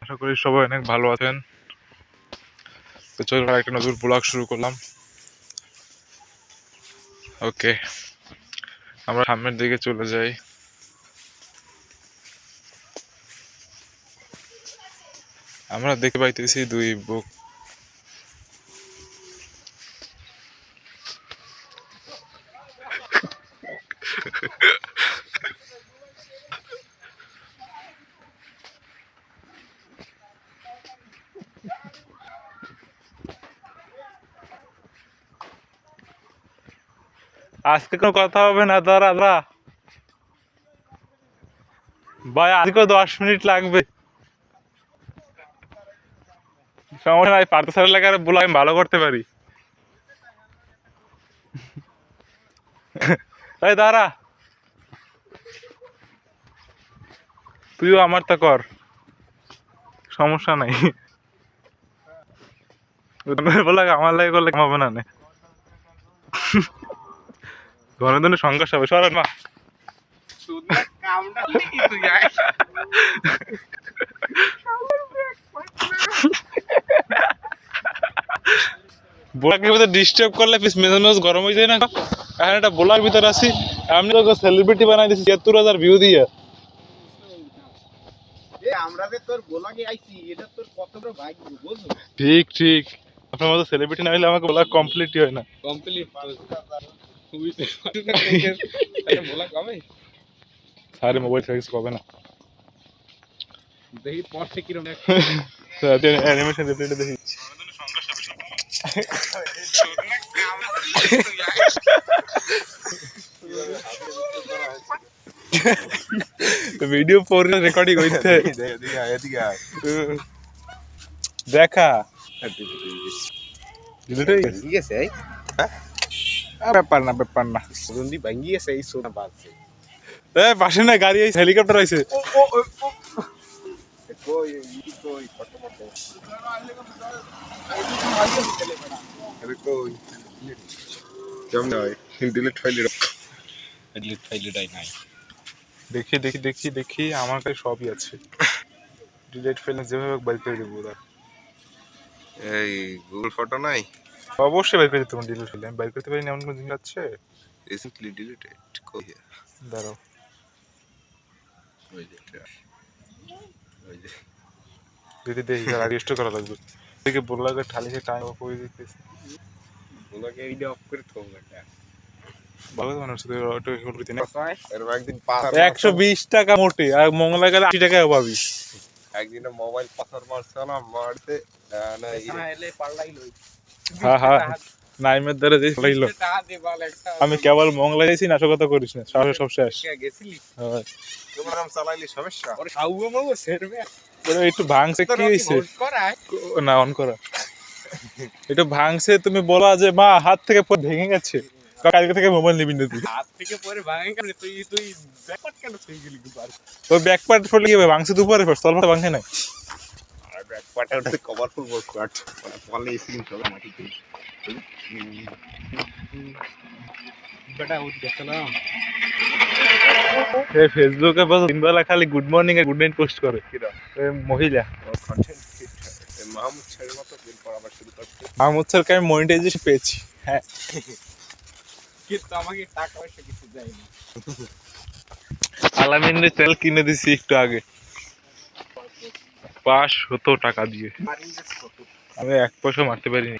আশা করি সবাই অনেক ভালো আছেন। তো চলুন একটা নতুন ব্লগ শুরু করলাম। ওকে, আমরা সামনের দিকে চলে যাই। আমরা দেখতে পাইতেছি দুই বুক। আজকে কোনো কথা হবে না দাদা ভাই, আজকে 10 মিনিট লাগবে। সমস্যা নাই, পার্থ স্যারের লেখার বলে আমি ভালো করতে পারি। এই দাঁড়া, তুইও আমার তা কর, সমস্যা নাই। বলে আমার লাগে করলে হবে না। ঘরের জন্য সংঘর্ষ হবে, সরান মা। বোলাকে ভিতরে ডিস্টার্ব করলে পিস মেজাজ গরম হয়ে যায় না। এখন একটা বোলার ভিতরে আছি, আমি তো সেলিব্রিটি বানাই দিচ্ছি ৭৬,০০০ ভিউ দিয়ে। ঠিক ঠিক, আপনার মতো সেলিব্রিটি না হলে আমাকে বলা কমপ্লিটই হয় না। সারে মোবাইল সার্ভিস হবে না, দেখি পর থেকে কিরকম অ্যানিমেশন রিপ্লেটা দেখি। ভিডিও পরে রেকর্ডিং হইছে দেখা। ব্যাপার না ব্যাপার না, পাশে না গাড়ি আইছে, হেলিকপ্টার আইছে। দেখি দেখি দেখি দেখি, আমার কাছে সবই আছে। ডিলিট ফাইল যেভাবে বাইর করে দেবো। এই গুগল ফটো নাই, অবশ্যই বাইর করে দিতে পারবো। ডিলিট ফাইল আমি বাইর করতে পারি না এমন কোনো জিনিস আছে? রিসেন্টলি ডিলিটেড কই? দাঁড়াও, ওই যে ওই যে যদি দেখি আর রেজিস্টার করা লাগবে। দেখে বললা ঠালি সে টাইম অফ হয়ে দিতেছে। ওনাকে এইটা অফ করে থো এটা। ভালো মানুষ তো অটো হেল্প করতে না। এর একদিন পাথর 120 টাকা মোটে, আর মঙ্গলা গেলে 80 টাকায় পাবি। একদিন মোবাইল পাথর মারছিলাম, মারতে না এলে পাল্লাই লই। হ্যাঁ হ্যাঁ, নাইমের দ্বারা যে লাইলো। আমি কেবল মঙ্গলা গেছি, নাশকতা করিস না, সাহস সব শেষ। গেছিলি হ্যাঁ, তোমার নাম চালাইলি সমস্যা ওরে খাওয়া মাগো সেরবে ওরে একটু ভাঙছে, কি হইছে না অন করা। একটু ভাঙছে, তুমি বলা যে মা হাত থেকে পরে ভেঙে গেছে, কালকে থেকে মোবাইল নিবি না তুই। হাত থেকে পরে ভাঙে কেন? তুই তুই ব্যাকপার্ট কেন তুই গেলি গুবার? ওই ব্যাক পার্ট ফুলে গিয়ে ভাঙছে দুপুরে, ফার্স্ট তলটা ভাঙে নাই। আর ব্যাকপার্টে ওটা কভার ফুল ব্যাকপার্ট মানে পলে স্ক্রিন সব মাটিতে। বেটা উঠ দেখলাম এই ফেসবুকে বস দিনবেলা খালি গুড মর্নিং আর গুড নাইট পোস্ট করে কিরা এই মহিলা। কন্টেন্ট ক্রিয়েটর মাহমুদ ছেড়ে মতো বিল পড়া আবার শুরু করতে। মাহমুদ স্যারকে আমি মনিটাইজেশন পেয়েছি। হ্যাঁ, কিন্তু আমাকে টাকা পয়সা কিছু দেয়নি। আলামিনের তেল কিনে দিছি একটু আগে 500 টাকা দিয়ে। আমি 1 পয়সা মারতে পারিনি,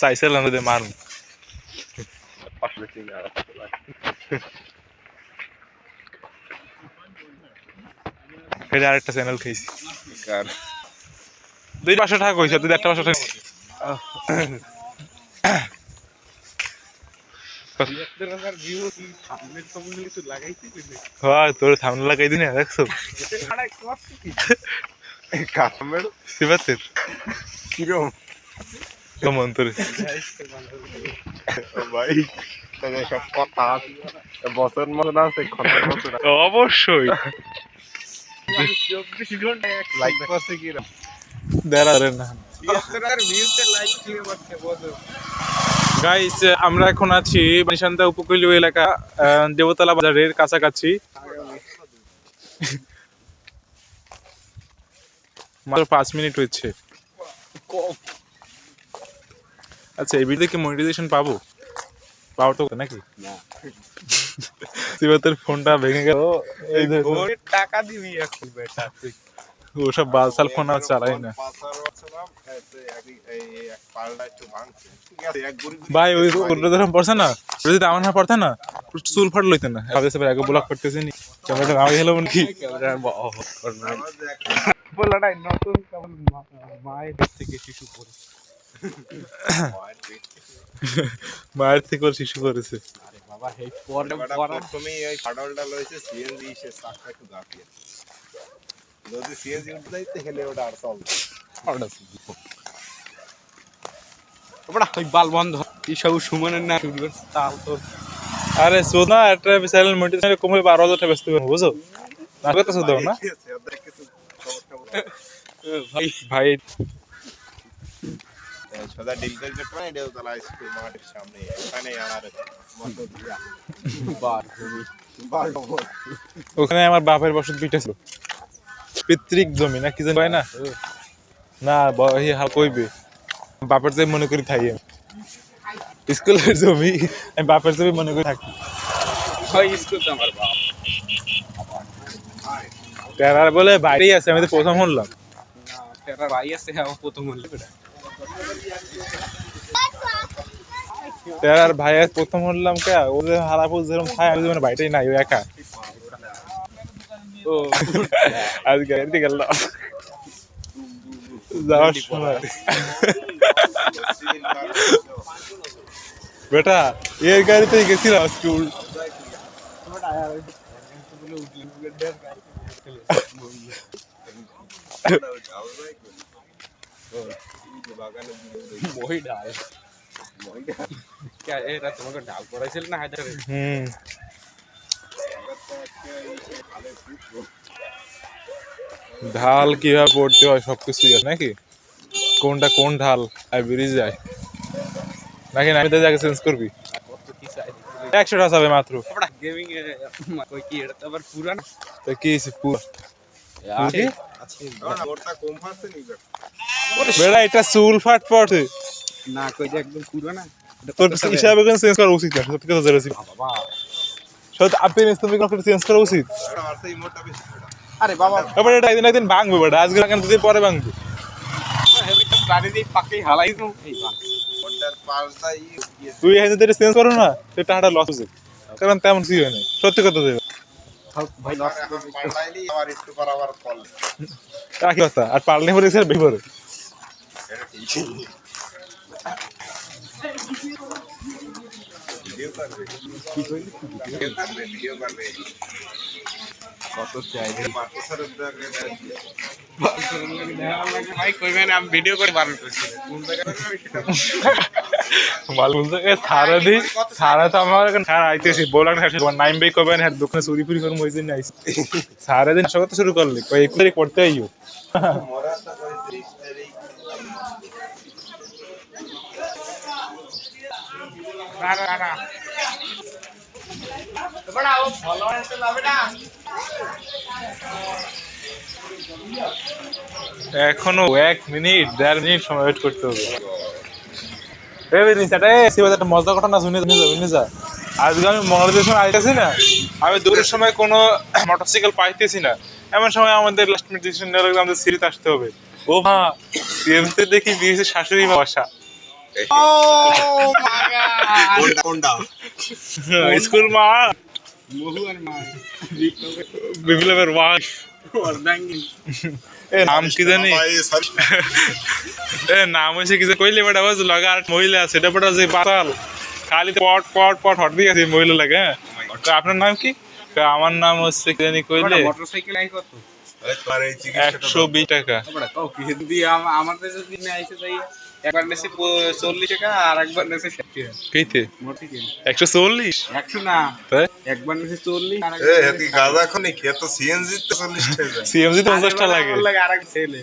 চাইছিলাম যে মারুন। ফের আরেকটা চ্যানেল খেয়েছি। 200 টাকা কইছে, তুই 100 টাকা। হয় তোর সামনে লাগাই দিন, দেখছো শিবাতের কিরম কেমন তোর ভাই সব কথা বছর মতন আছে অবশ্যই। 24 ঘন্টায় লাইক করছে কিরম দাঁড়া না লাইক দিয়ে করছে বলো। গাইস, আমরা এখন আছি নিশান্তা উপকূলীয় এলাকা, দেবতলা বাজারের কাছাকাছি। মাত্র 5 মিনিট হচ্ছে। আচ্ছা এই ভিডিওতে কি মনিটাইজেশন পাবো তো নাকি? না তুই তোর ফোনটা ভেঙে গেল এই ধর ওই টাকা দিবি এখন বেটা তুই ওসব বালসাল ফোন আর চালাই না ভাই। ওই ওটা যখন পড়ছে না ওটা যদি আমার না পড়তে না চুল ফাট লইতে না আগে ব্লক করতেছে নি ক্যামেরাটা নামে গেল কি বলাটাই নতুন কেমন মায়ের থেকে শিশু করে মায়ের থেকে ওর শিশু করেছে। আরে বাবা এই পরে প্রথমেই ওই ফাডলটা লইছে সিএনজি সে চাকটা একটু গাপিয়ে যদি সিএনজি উঠে যাইতে হেলে ওটা আর চল ওটা ওই বাল বন্ধ ইসাউ সুমনের না শুরু করছে তাল তোর আরে শোনা একটা চ্যানেল মনিটাইজেশন কমলে 12,000 টাকা বেচতে পারবো বুঝো না কথা শুধু না ভাই ভাই। সোজা ডিল করে পাই দেও তালা স্কুল মাঠের সামনে এখানে আমার মতো দিয়া বার ওখানে আমার বাপের বসত ভিটা ছিল পিতৃক জমি না কি জানি হয় না না হাল কইবে বাপের জমি মনে করি থাই আমি স্কুলের জমি আমি বাপের জমি মনে করি থাকি। ভাই স্কুল তো আমার বাপ তেরার বলে বাইরেই আছে আমি তো প্রথম শুনলাম। না তেরা ভাই আছে আমার প্রথম হল বেটা তেরার ভাই প্রথম শুনলাম কে ওদের হালাপুর যেরকম খাই আমি মানে বাইরেই নাই ওই একা ও আজকে গাড়িতে গেল যাওয়ার সময় বেটা এর গাড়িতেই গেছিলাম স্কুল মই ডাল क्या এরা তোমাকে ডাল পড়াইছিল না হাজারে ঢাল কিভাবে পড়তে হয় সবকিছুই আছে নাকি কোনটা কোন ঢাল আর বেরিয়ে যায় নাকি নামিতে যাকে চেঞ্জ করবি কত কি চাই 100 টাকা যাবে মাত্র গেমিং এ কই কি এটা তো আবার পুরানা তো কি পুরো আছে আছে না ওরটা কম আছে নি বেটা এটা চুল ফাট পড়ছে না কই যে একদম পুরানা তোর হিসাবে কোন চেঞ্জ করা উচিত না সত্যি কথা জেনেছি বাবা সত্যি আপনি তুমি কোন চেঞ্জ করা উচিত আরে বাবা এবার এটা একদিন ভাঙবে বেটা আজকে লাগান দুদিন পরে ভাঙবে গাড়ি দিয়ে পাকেই হালাই দাও এই বাস ওটার পাশটা তুই এখানে যদি চেঞ্জ করো না তো টাকাটা লস হচ্ছে কারণ তেমন কি হয় না সত্যি কথা দেবে ভাই লস পাল্টাইলি আবার একটু পর আবার কল কি কথা আর পারলে পরে স্যার বের করে ভিডিও করবে কি কইলি ভিডিও করবে কত চাই রে ভাই কইবেন আমি ভিডিও করে বারণ করছি কোন জায়গায় আমি সেটা মাল বলতে সারা দিন সারা তো আমার এখন সারা আইতেছি বলার না তোমার নাইম ভাই কবে না দোকানে চুরি ফুরি করে মইদিন না সারা দিন আসা করতে শুরু করলে কই এক তারিখ পড়তে আইও মোরা তো কই 30 তারিখ রারা বড়া ও ফলো আছে না বেটা এখনো 1 মিনিট 1.5 মিনিট সময় ওয়েট করতে হবে একটা মজা ঘটনা শুনে যা আজকে আমি মঙ্গলদের সময় আইতেছি না আমি দূরের সময় কোনো মোটরসাইকেল পাইতেছি না এমন সময় আমাদের লাস্ট মিনিট ডিসিশন নিয়ে লাগলো আমাদের সিরিতে আসতে হবে ও মা সিএমসি দেখি বিয়েছে শাশুড়ি মা বাসা কোনটা স্কুল মা মহুয়ার মা বিপ্লবের ওয়াইফ এ নাম কি জানি এ নাম হয়েছে কি যে কইলে বেটা বাজ লাগা আর মহিলা আছে এটা বেটা যে বাতাল খালি পট পট পট হট দিয়ে আছে মহিলা লাগে হ্যাঁ তো আপনার নাম কি তো আমার নাম হচ্ছে কি জানি কইলে মোটরসাইকেল আই কত আরে তোর এই 120 টাকা বড় কাও কি যদি আমাদের যদি না আইছে তাই একবার নেছে 40 টাকা আর একবার নেছে 60 টাকা কইতে মোটরসাইকেল 140 100 না তাই একবার নেছে 40 আর এ হেতি গাজা খনি কে তো সিএনজি তে 40 টাকা সিএমজি 50 টাকা লাগে লাগে আরেক ছেলে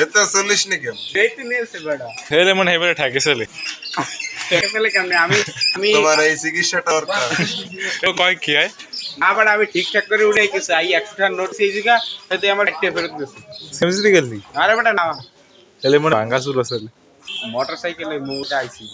এতে 40 নে কেন এইতে নেছে বড়া হেলে মন হেবে ঠাকে চলে ছেলে কেমনে আমি তোমার এই চিকিৎসাটা দরকার ও কয় কি হয় না বাট আমি ঠিকঠাক করে উঠে গেছি আই 100 টাকার নোট সেই জায়গা তাতে আমার একটা ফেরত দিয়েছে সেমসিতে গেলি আরে বেটা না তাহলে মনে ভাঙ্গা চুর আছে মোটরসাইকেলে মুটা আইছি